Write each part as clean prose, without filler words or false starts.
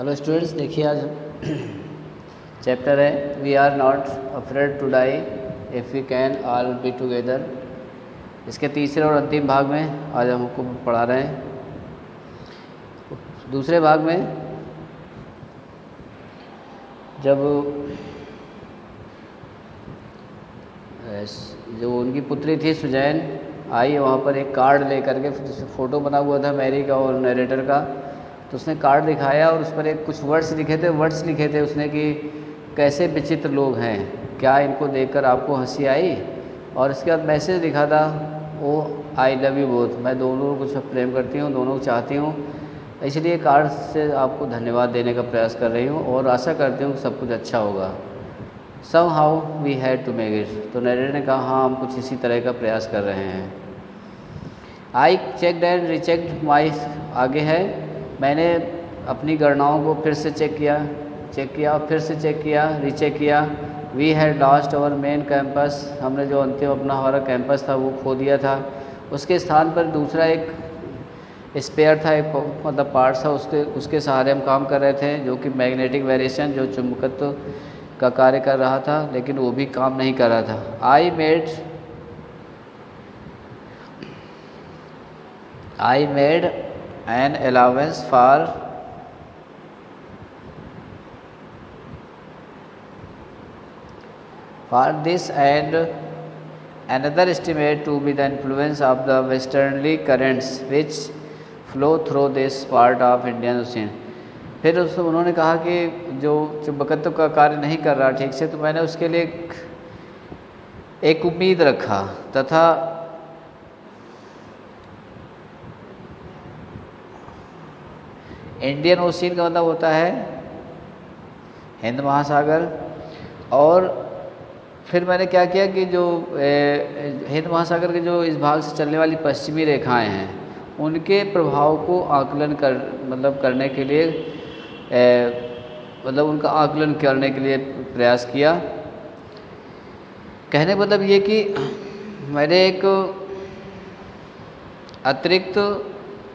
Hello students, देखिए आज chapter है we are not afraid to die if we can all be together. इसके तीसरे और अंतिम भाग में आज हम आपको पढ़ा रहे हैं। दूसरे भाग में जब जो उनकी पुत्री थी सुजैन आई, वहाँ पर एक कार्ड लेकर के फ़ोटो बना हुआ था मैरी का और नरेटर का। तो उसने कार्ड दिखाया और उस पर एक कुछ वर्ड्स लिखे थे उसने कि कैसे विचित्र लोग हैं, क्या इनको देखकर आपको हंसी आई। और इसके बाद मैसेज लिखा था वो आई लव यू बोथ, मैं दोनों को प्रेम करती हूँ, दोनों को चाहती हूँ, इसलिए कार्ड से आपको धन्यवाद देने का प्रयास कर रही हूँ और आशा करती हूँ सब कुछ अच्छा होगा। Somehow we had to make it. तो नरेटर ने कहा हाँ, हम कुछ इसी तरह का प्रयास कर रहे हैं। आई चेकड एंड रिचेक्ड माई, आगे है मैंने अपनी गणनाओं को फिर से चेक किया और फिर से चेक किया, रीचेक किया। We had lost our main campus, हमने जो अंतिम अपना हमारा कैंपस था वो खो दिया था। उसके स्थान पर दूसरा एक स्पेयर था, एक मतलब पार्ट था, उसके सहारे हम काम कर रहे थे, जो कि मैग्नेटिक वेरिएशन, जो चुंबकत्व का कार्य कर रहा था, लेकिन वो भी काम नहीं कर रहा था। I made an allowance for this and another estimate to be the influence of the westerly currents which flow through this part of Indian Ocean। फिर उन्होंने कहा कि जो चुंबकत्व का कार्य नहीं कर रहा ठीक से, तो मैंने उसके लिए एक उम्मीद रखा तथा इंडियन ओशियन का मतलब होता है हिंद महासागर। और फिर मैंने क्या किया कि जो हिंद महासागर के जो इस भाग से चलने वाली पश्चिमी रेखाएं हैं, उनके प्रभाव को आकलन करने के लिए उनका आकलन करने के लिए प्रयास किया। कहने का मतलब ये कि मैंने एक अतिरिक्त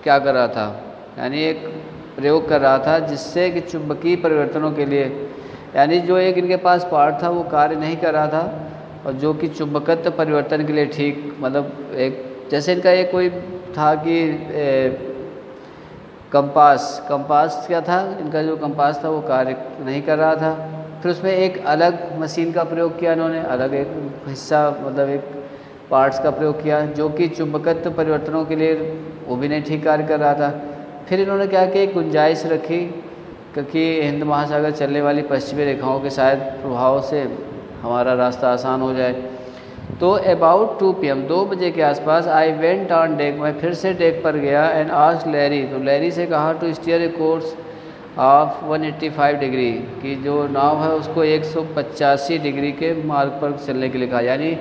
क्या कर रहा था, यानी एक प्रयोग कर रहा था जिससे कि चुंबकीय परिवर्तनों के लिए, यानी जो एक इनके पास पार्ट था वो कार्य नहीं कर रहा था, और जो कि चुंबकत्व परिवर्तन के लिए ठीक एक जैसे इनका एक कोई था कि कंपास क्या था, इनका जो कंपास था वो कार्य नहीं कर रहा था। फिर उसमें एक अलग मशीन का प्रयोग किया इन्होंने, अलग एक हिस्सा एक पार्ट्स का प्रयोग किया जो कि चुंबकत्व परिवर्तनों के लिए वो भी नहीं ठीक कार्य कर रहा था। फिर इन्होंने क्या किया, एक गुंजाइश रखी क्योंकि हिंद महासागर चलने वाली पश्चिमी रेखाओं के शायद प्रभाव से हमारा रास्ता आसान हो जाए। तो अबाउट 2 PM 2 बजे के आसपास आई वेंट ऑन डेक, मैं फिर से डेक पर गया एंड आस्क्ड लैरी, तो लैरी से कहा to steer a course of 185 degree, कि जो नाव है उसको 185 डिग्री के मार्ग पर चलने के लिए कहा, यानी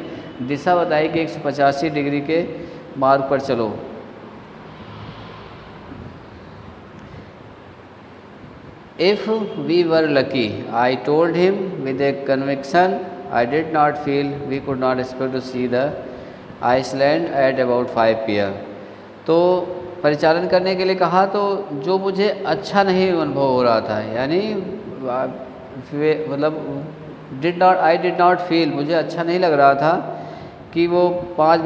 दिशा बताई कि 185 डिग्री के मार्ग पर चलो। If we were lucky, I told him with a conviction I did not feel we could not expect to see the Iceland at about 5 PM। तो परिचालन करने के लिए कहा, तो जो मुझे अच्छा नहीं अनुभव हो रहा था, यानी आई डिड नॉट फील, मुझे अच्छा नहीं लग रहा था कि वो 5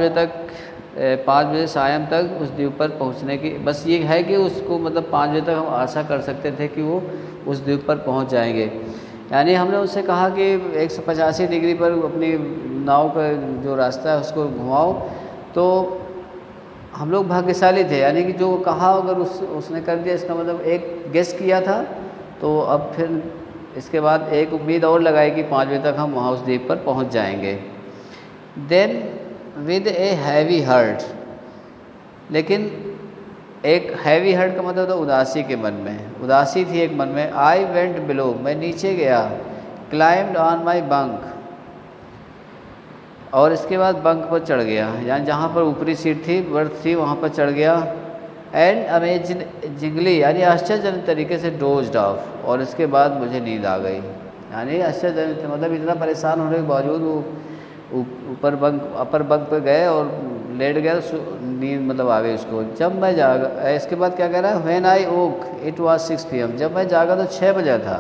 बजे सायं तक उस द्वीप पर पहुंचने की, बस ये है कि उसको 5 बजे तक हम आशा कर सकते थे कि वो उस द्वीप पर पहुंच जाएंगे। यानी हमने उससे कहा कि 185 डिग्री पर अपनी नाव का जो रास्ता है उसको घुमाओ। तो हम लोग भाग्यशाली थे, यानी कि जो कहा अगर उसने कर दिया, इसका मतलब एक गेस किया था। तो अब फिर इसके बाद एक उम्मीद और लगाई कि 5 बजे तक हम वहाँ उस द्वीप पर पहुँच जाएंगे। Then with a heavy heart, लेकिन एक हैवी हार्ट का मतलब था उदासी के मन में, उदासी थी एक मन में। आई वेंट बिलो, मैं नीचे गया, क्लाइम्ड ऑन माई बंक, और इसके बाद बंक पर चढ़ गया, यानी जहाँ पर ऊपरी सीट थी, बर्थ थी, वहाँ पर चढ़ गया। एंड अमेजिंगली, यानी आश्चर्यजनक तरीके से डोज्ड ऑफ, और इसके बाद मुझे नींद आ गई। यानी आश्चर्यजनक इतना परेशान होने के बावजूद वो अपर बंक पर गए और लेट गया, नींद मतलब आ गई उसको। जब मैं जागा, इसके बाद क्या कह रहा है, when I woke it was 6 PM, जब मैं जागा तो 6 बजा था।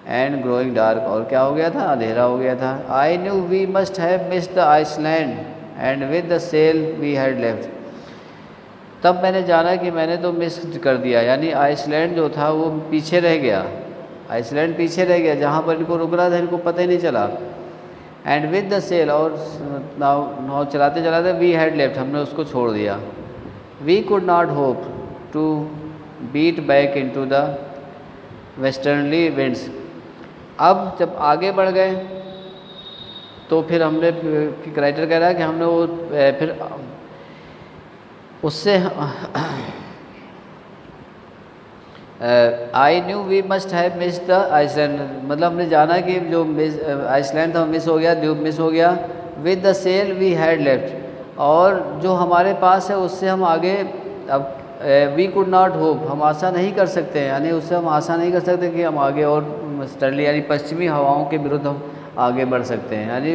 एंड ग्रोइंग डार्क, और क्या हो गया था, अंधेरा हो गया था। I knew we must have missed the island and with the sail we had left, तब मैंने जाना कि मैंने तो मिस कर दिया, यानी आइसलैंड जो था वो पीछे रह गया, आइसलैंड पीछे रह गया, जहाँ पर इनको रुकना था इनको पता ही नहीं चला। एंड विद द सेल, और नाव चलाते चलाते वी हैड लेफ्ट, हमने उसको छोड़ दिया। We could not hope to beat back into the westernly winds, अब जब आगे बढ़ गए तो फिर हमने, राइटर कह रहा है कि हमने वो फिर उससे I knew we must have miss the island, मतलब हमने जाना कि जो आइसलैंड था मिस हो गया, द्वीप मिस हो गया। With the sail we had left, और जो हमारे पास है उससे हम आगे, अब वी कुड नॉट होप, हम आशा नहीं कर सकते हैं, यानी उससे हम आशा नहीं कर सकते कि हम आगे और वेस्टर्नली यानी पश्चिमी हवाओं के विरुद्ध हम आगे बढ़ सकते हैं। यानी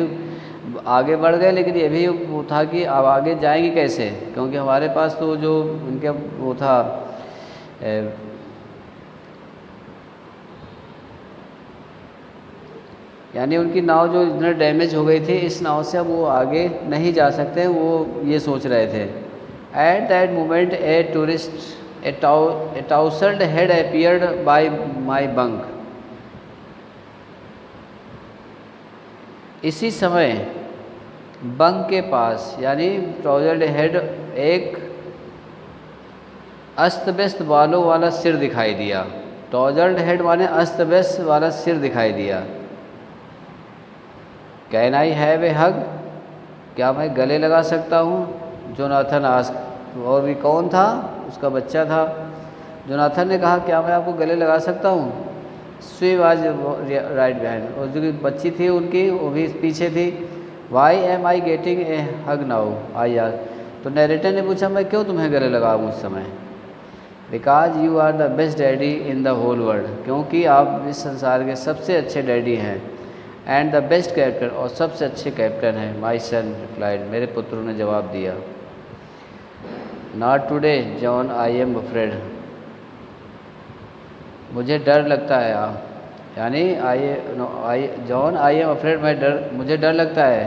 आगे बढ़ गए, लेकिन ये भी वो था कि अब आगे जाएंगे कैसे, क्योंकि हमारे पास तो जो उनके वो था यानी उनकी नाव जो इतना डैमेज हो गई थी, इस नाव से अब वो आगे नहीं जा सकते, वो ये सोच रहे थे। At that moment a tourist a tousled head appeared by my bunk, इसी समय बंक के पास, यानी टाउसल्ड हेड, एक अस्त व्यस्त बालों वाला सिर दिखाई दिया। टाउसल्ड हेड माने अस्त व्यस्त वाला सिर दिखाई दिया। कैन आई हैव ए हग, क्या मैं गले लगा सकता हूँ, जोनाथन आस्क, और भी कौन था, उसका बच्चा था। जोनाथन ने कहा क्या मैं आपको गले लगा सकता हूँ। स्वी वाज राइट बिहाइंड, और जो बच्ची थी उनकी वो भी पीछे थी। Why am I getting a hug now I are, तो नरेटर ने पूछा मैं क्यों तुम्हें गले लगाऊँ उस समय। Because you are the best daddy in the whole world, क्योंकि आप इस संसार के सबसे अच्छे डैडी हैं। एंड द बेस्ट कैप्टन, और सबसे अच्छे कैप्टन हैं। माई सन रिप्लाइड, मेरे पुत्रों ने जवाब दिया। Not today John I am afraid, मुझे डर लगता है। यानी I John I am afraid, मुझे डर लगता है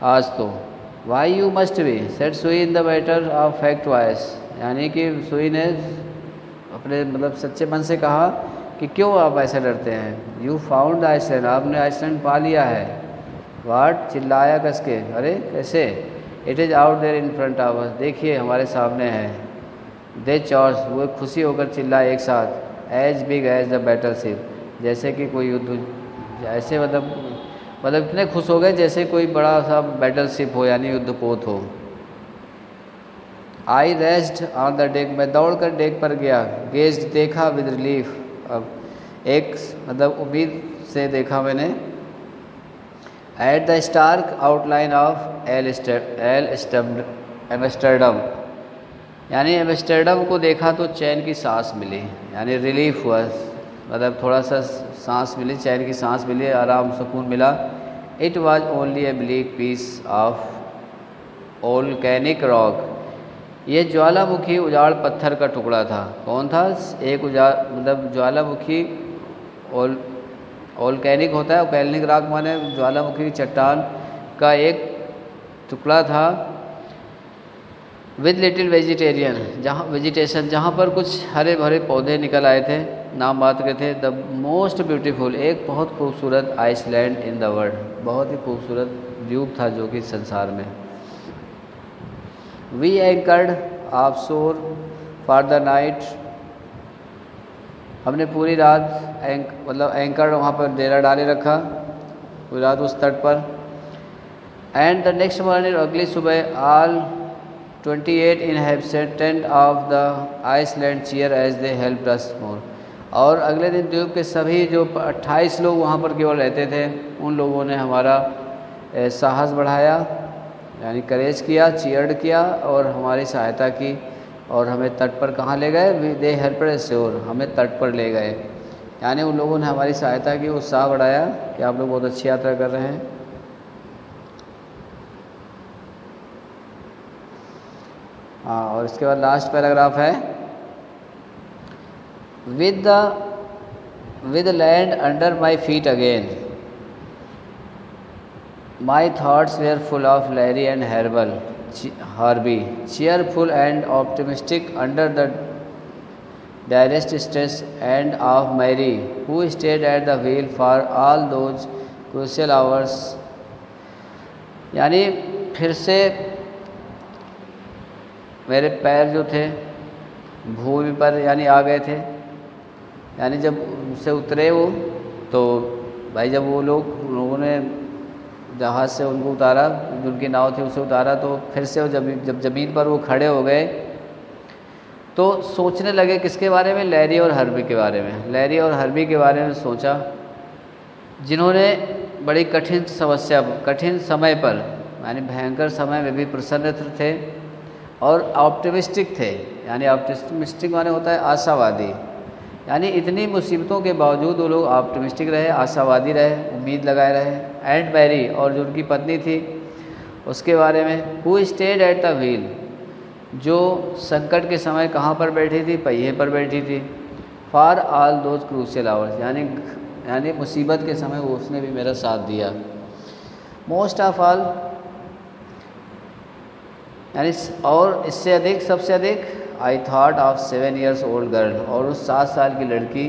आज तो। Why you must be set सुई in the matter of fact voice, यानी कि सुई ने अपने मतलब सच्चे मन से कहा कि क्यों आप ऐसे डरते हैं। यू फाउंड आइसलैंड, आपने आइसलैंड पा लिया है। वाट, चिल्लाया कसके, अरे कैसे। It is out there in front of us, देखिए हमारे सामने है। दे चॉर्स, वो खुशी होकर चिल्लाए एक साथ। As big as the battleship, जैसे कि कोई युद्ध, ऐसे मतलब इतने खुश हो गए जैसे कोई बड़ा सा बैटल शिप हो, यानी युद्धपोत हो। आई रेस्ड ऑन द डेक, मैं दौड़ कर डेक पर गया। गेज्ड, देखा। विद रिलीफ, अब एक मतलब उम्मीद से देखा मैंने। At the stark outline of Amsterdam, यानी एम्स्टर्डम को देखा तो चैन की सांस मिली, यानी रिलीफ हुआ, मतलब थोड़ा सा सांस मिली, चैन की सांस मिली, आराम सुकून मिला। It was only a bleak piece of volcanic rock, ये ज्वालामुखी उजाड़ पत्थर का टुकड़ा था। कौन था, एक मतलब ज्वालामुखी, वोल्केनिक होता है, वोल्केनिक रॉक माने ज्वालामुखी की चट्टान का एक टुकड़ा था। विद लिटिल वेजिटेशन, जहाँ पर कुछ हरे भरे पौधे निकल आए थे, नाम बात के थे। द मोस्ट ब्यूटीफुल, एक बहुत खूबसूरत आइसलैंड इन द वर्ल्ड, बहुत ही खूबसूरत द्वीप था जो कि संसार में। वी एंकर्ड ऑफ शोर फॉर द नाइट, हमने पूरी रात मतलब एंकर्ड वहाँ पर डेरा डाले रखा, पूरी रात उस तट पर। एंड द नेक्स्ट मॉर्निंग, अगली सुबह, all 28 inhabitant of the island cheer as they helped us more, और अगले दिन द्वीप के सभी जो 28 लोग वहाँ पर केवल रहते थे, उन लोगों ने हमारा साहस बढ़ाया, यानी करेज किया, चीयर्ड किया और हमारी सहायता की, और हमें तट पर कहाँ ले गए। दे हेल्प्ड अस श्योर, हमें तट पर ले गए, यानी उन लोगों ने हमारी सहायता की, उत्साह बढ़ाया कि आप लोग बहुत अच्छी यात्रा कर रहे हैं। हाँ, और इसके बाद लास्ट पैराग्राफ है, with land under my feet again, my thoughts were full of Larry and Herbie, cheerful and optimistic under the direst stress, and of Mary, who stayed at the wheel for all those crucial hours। यानी फिर से मेरे पैर जो थे भूमि पर यानी आ गए थे, यानी जब उससे उतरे वो, तो भाई जब वो लोगों ने जहाज़ से उनको उतारा, जो उनकी नाव थी उसे उतारा, तो फिर से वो जब ज़मीन पर वो खड़े हो गए तो सोचने लगे किसके बारे में, लैरी और हार्बी के बारे में। लैरी और हार्बी के बारे में सोचा, जिन्होंने बड़ी कठिन समय पर यानी भयंकर समय में भी प्रसन्न थे और ऑप्टिमिस्टिक थे। यानी ऑप्टिमिस्टिक माने होता है आशावादी, यानी इतनी मुसीबतों के बावजूद वो लोग ऑप्टिमिस्टिक रहे, आशावादी रहे, उम्मीद लगाए रहे। एंड मैरी, और जो उनकी पत्नी थी उसके बारे में, who stayed at the wheel, जो संकट के समय कहाँ पर बैठी थी, पहिए पर बैठी थी। For all those crucial hours, यानी मुसीबत के समय वो उसने भी मेरा साथ दिया। मोस्ट ऑफ ऑल, यानी और इससे अधिक, सबसे अधिक, I thought of 7 years old girl, और उस 7 साल की लड़की,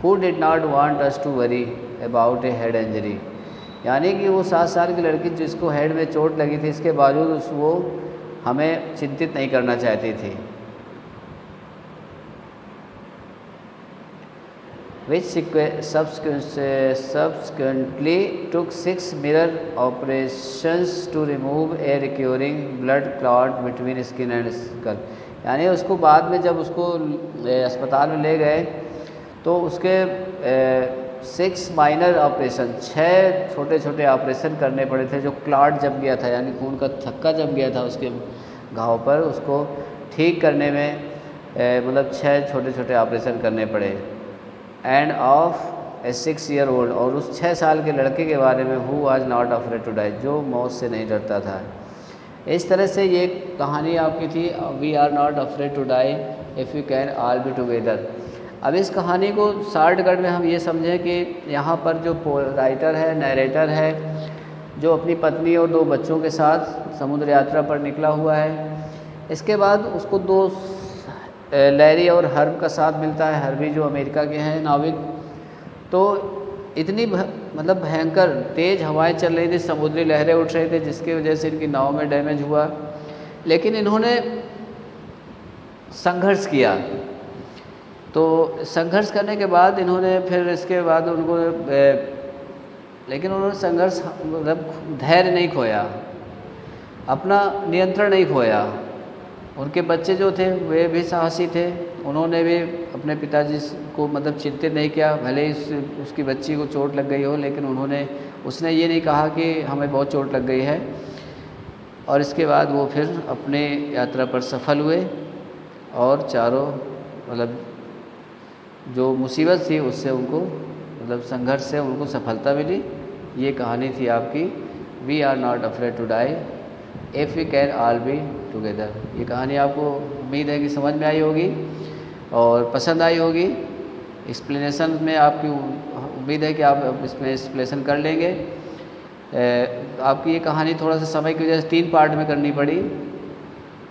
who did not want us to worry about a head injury, यानी कि वो 7 साल की लड़की जिसको हेड में चोट लगी थी, इसके बावजूद वो हमें चिंतित नहीं करना चाहती थी। which subsequently took 6 mirror operations to remove a recurring blood clot between skin and skull। यानी उसको बाद में जब उसको अस्पताल में ले गए तो उसके 6 माइनर ऑपरेशन, 6 छोटे छोटे ऑपरेशन करने पड़े थे। जो क्लॉट जम गया था, यानी खून का थक्का जम गया था उसके घाव पर, उसको ठीक करने में मतलब 6 छोटे छोटे ऑपरेशन करने पड़े। End of A 6 year old, और उस 6 साल के लड़के के बारे में, who was not afraid to die, जो मौत से नहीं डरता था। इस तरह से ये कहानी आपकी थी, we are not afraid to die if you can all be together. अब इस कहानी को शॉर्टकट में हम ये समझें कि यहाँ पर जो राइटर है, नरेटर है, जो अपनी पत्नी और 2 बच्चों के साथ समुद्र यात्रा पर निकला हुआ है, इसके बाद उसको 2 लैरी और हर्ब का साथ मिलता है। हर्बी जो अमेरिका के हैं नाविक, तो इतनी मतलब भयंकर तेज़ हवाएं चल रही थी, समुद्री लहरें उठ रही थी, जिसकी वजह से इनकी नाव में डैमेज हुआ। लेकिन इन्होंने संघर्ष किया, तो संघर्ष करने के बाद इन्होंने फिर इसके बाद उनको लेकिन उन्होंने संघर्ष मतलब धैर्य नहीं खोया, अपना नियंत्रण नहीं खोया। उनके बच्चे जो थे वे भी साहसी थे, उन्होंने भी अपने पिताजी को मतलब चिंतित नहीं किया, भले ही उसकी बच्ची को चोट लग गई हो, लेकिन उसने ये नहीं कहा कि हमें बहुत चोट लग गई है। और इसके बाद वो फिर अपने यात्रा पर सफल हुए और चारों मतलब जो मुसीबत थी उससे उनको मतलब संघर्ष से उनको सफलता मिली। ये कहानी थी आपकी we are not afraid to die if we can all be together. ये कहानी आपको उम्मीद है कि समझ में आई होगी और पसंद आई होगी। एक्सप्लेनेशन में आपकी उम्मीद है कि आप इसमें एक्सप्लेनेशन कर लेंगे। आपकी ये कहानी थोड़ा सा समय की वजह से 3 पार्ट में करनी पड़ी,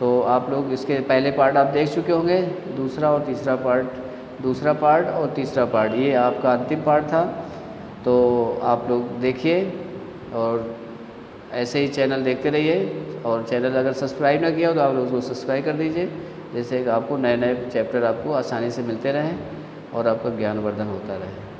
तो आप लोग इसके पहले पार्ट आप देख चुके होंगे, दूसरा और तीसरा पार्ट ये आपका अंतिम पार्ट था। तो आप लोग देखिए और ऐसे ही चैनल देखते रहिए, और चैनल अगर सब्सक्राइब ना किया हो तो आप लोग उसको सब्सक्राइब कर दीजिए, जैसे कि आपको नए नए चैप्टर आपको आसानी से मिलते रहें और आपका ज्ञानवर्धन होता रहे।